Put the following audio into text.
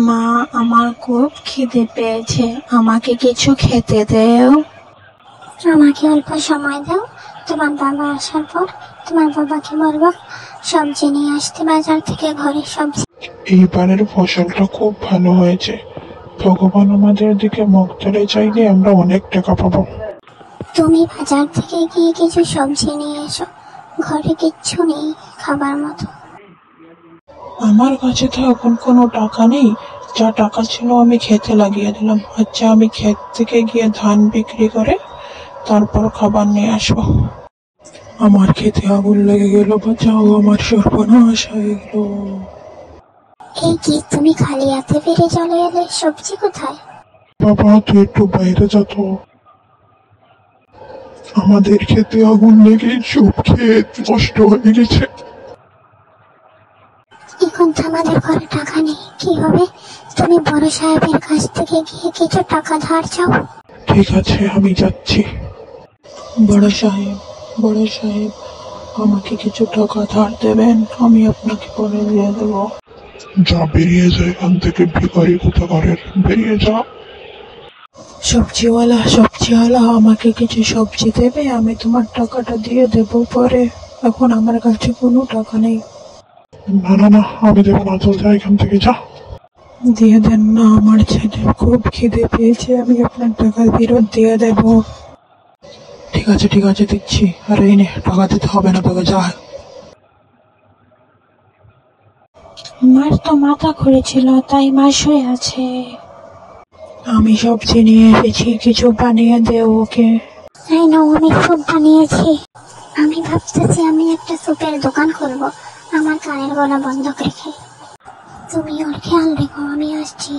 মা, আমার খুব খিদে পেয়েছে, আমাকে কিছু খেতে দাও। আমাকে অল্প সময় দাও, তোমার বাবা আসার পর তোমার বাবাকে বলবো সবজি নিয়ে আসতে বাজার থেকে, ঘরে সবজি। এইবারের ফসলটা খুব ভালো হয়েছে, ভগবান আমাদের দিকে মুখ তুলে চাইলে আমরা অনেক টাকা পাবো। তুমি বাজার থেকে গিয়ে কিছু সবজি নিয়ে এসো, ঘরে কিচ্ছু নেই খাবার মতো। আমার কাছে তো এখন কোনো টাকা নেই, যা টাকা ছিল আমি খেতে লাগিয়ে দিলাম। আচ্ছা, আমি ক্ষেত থেকে গিয়ে ধান বিক্রি করে তারপর খাবার নিয়ে আসবো। আমার খেতে আগুন লেগে গেল, বাঁচাও, আমার সর্বনাশ হয়ে গেল। এই কি, তুমি খালি হাতে ফিরে চলে এলে? সবজি কোথায়? বাবা, তুই একটু বাইরে যা তো। আমাদের খেতে আগুন লেগে সব ক্ষেত নষ্ট হয়ে গেছে। এখন তো আমাদের ঘরে টাকা নেই, কি হবে? তুমি বড় সাহেবের কাছ থেকে গিয়ে কিছু টাকা ধার চাও। ঠিক আছে, আমি যাচ্ছি। বড় সাহেব, বড় সাহেব, আমাকে কিছু টাকা ধার দেবেন, আমি আপনাকে পরে দিয়ে দেব। যা, বেরিয়ে যায় এখান থেকে, ভিখারি কোথাকারের, বেরিয়ে যা। সবজিওয়ালা, সবজিওয়ালা, আমাকে কিছু সবজি দেবে, আমি তোমার টাকাটা দিয়ে দেব পরে। এখন আমার কাছে কোনো টাকা নেই। না না না, আমি দেবো না, চল যা এখান থেকে, যা। দিয়ে দেন না, আমার ছেলের খুব খিদে পেয়েছে, আমি আপনার টাকা ফেরত দিয়ে দেব। ঠিক আছে ঠিক আছে, দিচ্ছি। আর এই নে, টাকা দিতে হবে না তোকে, যা। মার তো মাথা ঘুরেছিল, তাই মা শুয়ে আছে। আমি সবজি নিয়ে এসেছি, কিছু বানিয়ে দে ওকে। এই নাও, আমি স্যুপ বানিয়েছি। আমি ভাবতেছি আমি একটা স্যুপের দোকান খুলবো, আমার কানের গলা বন্ধ রেখে। তুমি ওর খেয়াল রেখো, আমি আসছি।